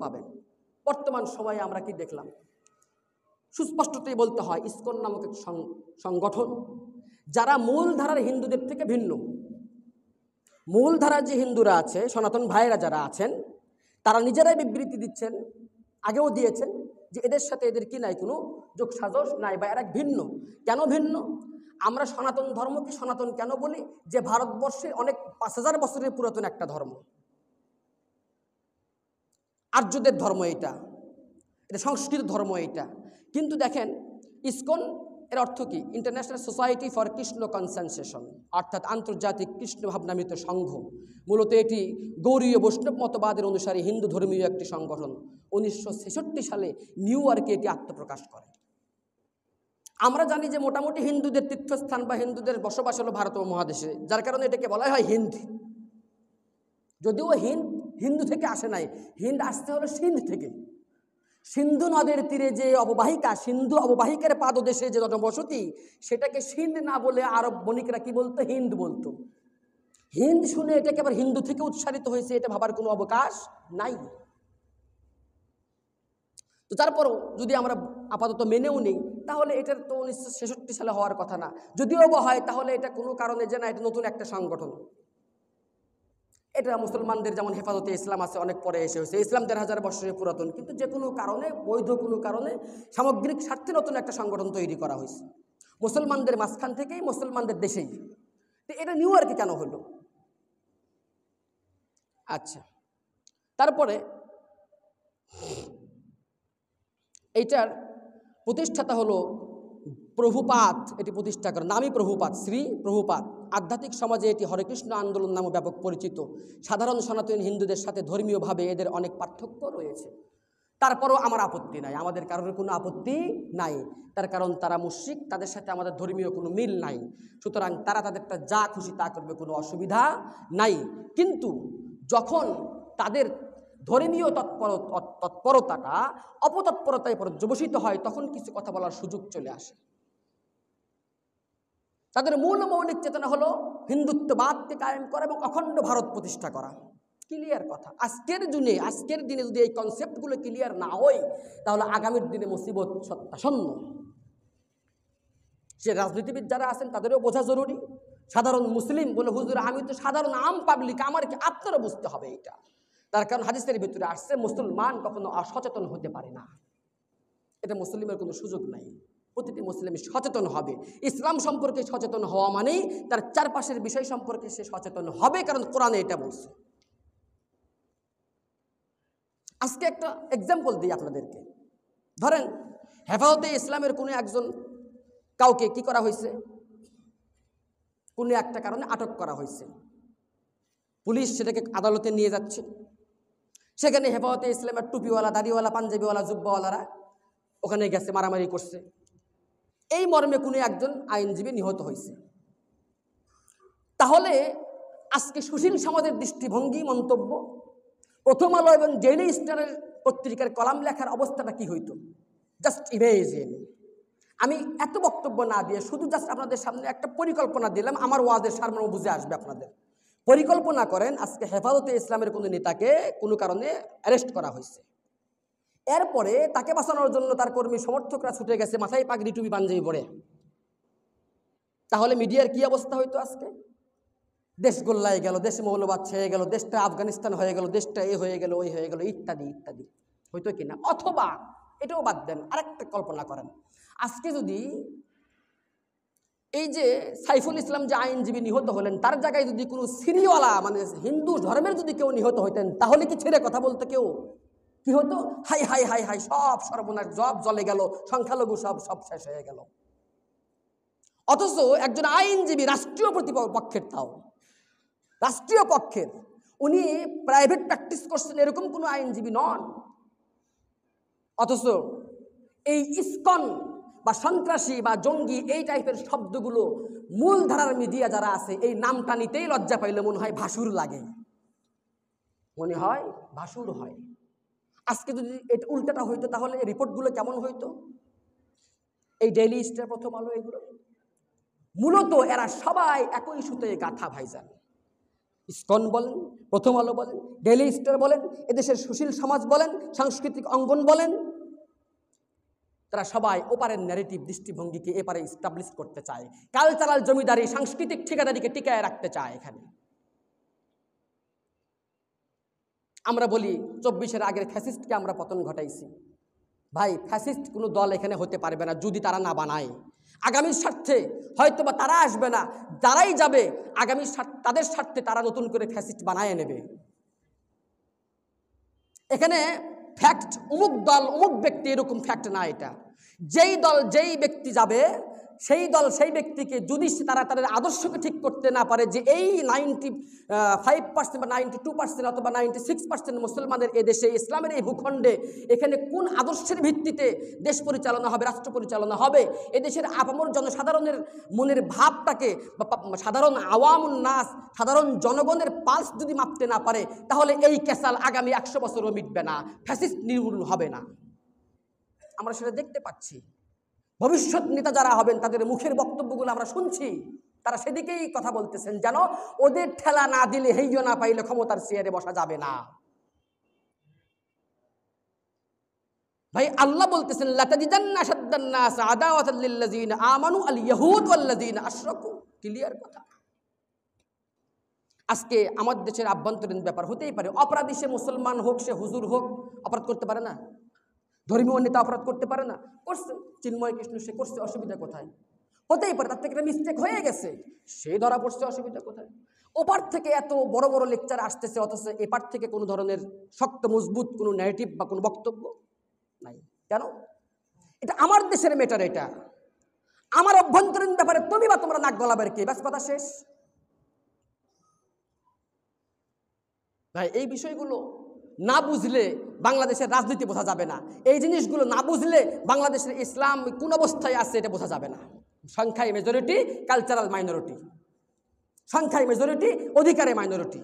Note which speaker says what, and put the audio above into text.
Speaker 1: পাবেন। বর্তমান সময়ে আমরা কি দেখলাম? সুস্পষ্টতই বলতে হয় ইসকন নামক এক সংগঠন, যারা মূলধারার হিন্দুদের থেকে ভিন্ন। মূলধারার যে হিন্দুরা আছে, সনাতন ভাইয়েরা যারা আছেন, তারা নিজেরাই বিবৃতি দিচ্ছেন, আগেও দিয়েছেন, যে এদের সাথে এদের কি নাই, কোনো যোগ সাজস নাই, বা এরা ভিন্ন। কেন ভিন্ন? আমরা সনাতন ধর্মকে সনাতন কেন বলি? যে ভারতবর্ষের অনেক 5000 বছরের পুরাতন একটা ধর্ম, আর্যদের ধর্ম এটা, এটা সংস্কৃত ধর্ম এটা। কিন্তু দেখেন ইসকন এর অর্থ কি? ইন্টারন্যাশনাল সোসাইটি ফর কৃষ্ণ কনসেনসেশন, অর্থাৎ আন্তর্জাতিক কৃষ্ণ ভাবনামৃত সংঘ। মূলত এটি গৌড়ীয় বৈষ্ণব মতবাদের অনুসারী হিন্দু ধর্মীয় একটি সংগঠন। 1966 সালে নিউ ইয়র্কে এটি আত্মপ্রকাশ করে। আমরা জানি যে মোটামুটি হিন্দুদের তীর্থস্থান বা হিন্দুদের বসবাস হলো ভারত মহাদেশে, যার কারণে এটাকে বলা হয় হিন্দ। যদিও হিন্দু থেকে আসে নাই, হিন্দ আসতে হলো সিন্ধ থেকে। সিন্ধু নদের তীরে যে অববাহিকা, সিন্ধু অববাহিকার পাদদেশে যে জনবসতি, সেটাকে সিন্ধ না বলে আরব বণিকরা কি বলতো? হিন্দ বলতো। হিন্দ শুনে এটাকে আবার হিন্দু থেকে উৎসারিত হয়েছে, এটা ভাবার কোনো অবকাশ নাই। তো তারপরও যদি আমরা আপাতত মেনেও নেই, তাহলে এটার তো 1966 সালে হওয়ার কথা না। যদিও বা হয়, তাহলে এটা কোনো কারণে যে না, এটা নতুন একটা সংগঠন। এটা মুসলমানদের যেমন হেফাজতে ইসলাম আছে, অনেক পরে এসে হয়েছে। ইসলাম 1000 বছরের পুরাতন, কিন্তু যে কোনো কারণে, বৈধ কোনো কারণে, সামগ্রিক স্বার্থে নতুন একটা সংগঠন তৈরি করা হয়েছে, মুসলমানদের মাঝখান থেকেই, মুসলমানদের দেশেই। তো এটা নিউ ইয়র্কে কেন হলো? আচ্ছা, তারপরে এইটার প্রতিষ্ঠাতা হলো প্রভুপাদ। এটি প্রতিষ্ঠা করেন, নামই প্রভুপাদ, শ্রী প্রভুপাদ। আধ্যাত্মিক সমাজে এটি হরেকৃষ্ণ আন্দোলন নামে ব্যাপক পরিচিত। সাধারণ সনাতনী হিন্দুদের সাথে ধর্মীয়ভাবে এদের অনেক পার্থক্য রয়েছে। তারপরও আমার আপত্তি নাই, আমাদের কারোর কোনো আপত্তি নাই। তার কারণ তারা মুশরিক, তাদের সাথে আমাদের ধর্মীয় কোনো মিল নাই। সুতরাং তারা তাদেরটা যা খুশি তা করবে, কোনো অসুবিধা নাই। কিন্তু যখন তাদের ধর্মীয় তৎপরতাটা অপতৎপরতায় পর্যবসিত হয়, তখন কিছু কথা বলার সুযোগ চলে আসে। তাদের মূল মৌলিক চেতনা হলো হিন্দুত্ববাদকে কায়েম করা এবং অখণ্ড ভারত প্রতিষ্ঠা করা। ক্লিয়ার কথা। আজকের দিনে যদি এই কনসেপ্টগুলো ক্লিয়ার না হয়, তাহলে আগামীর দিনে মুসিবত সত্যাসন্ন। সে রাজনীতিবিদ যারা আছেন তাদেরও বোঝা জরুরি। সাধারণ মুসলিম বলে, হুজুর আমি তো সাধারণ আম পাবলিক, আমার কি? আপনারও বুঝতে হবে এটা। তার কারণ হাদিসের ভিতরে আসছে, মুসলমান কখনো অসচেতন হতে পারে না। এটা মুসলিমের কোনো সুযোগ নাই। প্রতিটি মুসলিম সচেতন হবে। ইসলাম সম্পর্কে সচেতন হওয়া মানেই তার চারপাশের বিষয় সম্পর্কে সে সচেতন হবে, কারণ কোরআনে এটা বলছে। আজকে একটা এক্সাম্পল দিই আপনাদেরকে। ধরেন হেফাজতে ইসলামের কোনো একজন কাউকে কি করা হয়েছে, কোনো একটা কারণে আটক করা হয়েছে। পুলিশ সেটাকে আদালতে নিয়ে যাচ্ছে। সেখানে হেফাজতে ইসলামের টুপিওয়ালা, দাড়িওয়ালা, পাঞ্জাবিওয়ালা, জুব্বাওয়ালারা ওখানে গেছে, মারামারি করছে। এই মর্মে কোনো একজন আইনজীবী নিহত হয়েছে। তাহলে আজকে সুশীল সমাজের দৃষ্টিভঙ্গি, মন্তব্য, প্রথম আলো এবং ডেইলি স্টারের পত্রিকার কলাম লেখার অবস্থাটা কি হইতো? Just imagine. আমি এত বক্তব্য না দিয়ে শুধু জাস্ট আপনাদের সামনে একটা পরিকল্পনা দিলাম, আমার ওয়াজের সারমর্ম বুঝে আসবে আপনাদের। পরিকল্পনা করেন, আজকে হেফাজতে ইসলামের কোনো নেতাকে কোনো কারণে অ্যারেস্ট করা হয়েছে। এরপরে তাকে বাঁচানোর জন্য তার কর্মী সমর্থকরা ছুটে গেছে মাথায় পাগড়ি, টুপি, পাঞ্জাবি পরে। তাহলে মিডিয়ার কি অবস্থা হইতো আজকে? দেশ গোল্লায় গেল, দেশ মৌলবাদ ছেয়ে গেল, দেশটা আফগানিস্তান হয়ে গেল, দেশটা এ হয়ে গেল, ওই হয়ে গেল, ইত্যাদি ইত্যাদি হইতো কিনা? অথবা এটাও বাদ দেন, আরেকটা কল্পনা করেন, আজকে যদি এই যে সাইফুল ইসলাম যে আইনজীবী নিহত হলেন, তার জায়গায় যদি কোনো সিরিওয়ালা, মানে হিন্দু ধর্মের যদি কেউ নিহত হইতেন, তাহলে কি ছেড়ে কথা বলতো কেউ? কি হতো? হাই হাই হাই হাই, সব সর্বনাশ, সব জ্বলে গেল, সংখ্যালঘু সব শেষ হয়ে গেল। অথচ একজন আইনজীবী, রাষ্ট্রীয় প্রতিপক্ষের, তাও রাষ্ট্রীয় পক্ষের, উনি প্রাইভেট প্র্যাকটিস করছেন, এরকম কোনো আইনজীবী নন। অথচ এই ইসকন বা সন্ত্রাসী বা জঙ্গি, এই টাইপের শব্দগুলো মূলধারার মিডিয়া যারা আছে, এই নামটা নিতেই লজ্জা পাইলে মনে হয় ভাসুর লাগে, মনে হয় ভাসুর হয়। আজকে যদি এটা উল্টাটা হইতো, তাহলে এই রিপোর্টগুলো কেমন হইতো? এই ডেইলি স্টার, প্রথম আলো, এগুলো মূলত এরা সবাই একই সুতোয় গাঁথা ভাইজান। ইসকন বলেন, প্রথম আলো বলেন, ডেইলি স্টার বলেন, এদেশের সুশীল সমাজ বলেন, সাংস্কৃতিক অঙ্গন বলেন, তারা সবাই ওপারের ন্যারেটিভ দৃষ্টিভঙ্গিকে এপারে ইস্টাবলিশ করতে চায়, কালচারাল জমিদারি, সাংস্কৃতিক ঠিকাদারিকে টিকায় রাখতে চায়। এখানে আমরা বলি 24-এর আগের ফ্যাসিস্টকে আমরা পতন ঘটাইছি। ভাই, ফ্যাসিস্ট কোনো দল এখানে হতে পারবে না যদি তারা না বানায়। আগামীর স্বার্থে হয়তোবা তারা আসবে না, যারাই যাবে আগামীর তাদের স্বার্থে তারা নতুন করে ফ্যাসিস্ট বানায় নেবে। এখানে ফ্যাক্ট অমুক দল অমুক ব্যক্তি এরকম ফ্যাক্ট না। এটা যেই দল যেই ব্যক্তি যাবে সেই দল সেই ব্যক্তিকে যদি তারা তাদের আদর্শকে ঠিক করতে না পারে, যে এই 95% বা 92% অথবা 96% মুসলমানের এদেশে, ইসলামের এই ভূখণ্ডে এখানে কোন আদর্শের ভিত্তিতে দেশ পরিচালনা হবে, রাষ্ট্র পরিচালনা হবে, এদেশের আপামর জনসাধারণের মনের ভাবটাকে বা সাধারণ আওয়ামুন নাস, সাধারণ জনগণের পালস যদি মাপতে না পারে, তাহলে এই ক্যাসাল আগামী 100 বছরও মিটবে না, ফ্যাসিস্ট নির্মূল হবে না। আমরা সেটা দেখতে পাচ্ছি। ভবিষ্যৎ নেতা যারা হবেন তাদের মুখের বক্তব্যগুলো আমরা শুনছি, তারা সেদিকেই কথা বলতেছেন, যেন ওদের ঠেলা না দিলে, হেইয় না পাইলে ক্ষমতার চেয়ারে বসা যাবে না। ভাই, আল্লাহ বলতেছেন লাতাজিদান্না আশাদ্দান নাস আদাওয়াতাল লিল্লাযিনা আমানু আল ইয়াহুদ ওয়াল্লাযিনা আশরাকু। ক্লিয়ার কথা। আজকে আমাদের দেশের আভ্যন্তরীণ ব্যাপার হতেই পারে, অপরাধী সে মুসলমান হোক, সে হুজুর হোক, অপরাধ করতে পারে না? ধর্মীয় নেতা অপরাধ করতে পারে না? করছে। চিন্ময় কৃষ্ণ সে করছে, অসুবিধা কোথায়? হতেই পারে তার থেকে একটা মিস্টেক হয়ে গেছে, সে ধরা পড়ছে, অসুবিধা কোথায়? ওপার থেকে এত বড় বড় লেকচার আসতেছে, অথচ এপার থেকে কোনো ধরনের শক্ত মজবুত কোনো ন্যারেটিভ বা কোনো বক্তব্য নাই। কেন? এটা আমার দেশের ম্যাটার, এটা আমার অভ্যন্তরীণ ব্যাপারে তুমি বা তোমরা নাক গলাবের কে? ব্যাস, কথা শেষ। ভাই, এই বিষয়গুলো না বুঝলে বাংলাদেশের রাজনীতি বোঝা যাবে না। এই জিনিসগুলো না বুঝলে বাংলাদেশের ইসলাম কোন অবস্থায় আছে এটা বোঝা যাবে না। সংখ্যায় মেজরিটি, কালচারাল মাইনরিটি, সংখ্যায় মেজরিটি, অধিকারে মাইনরিটি।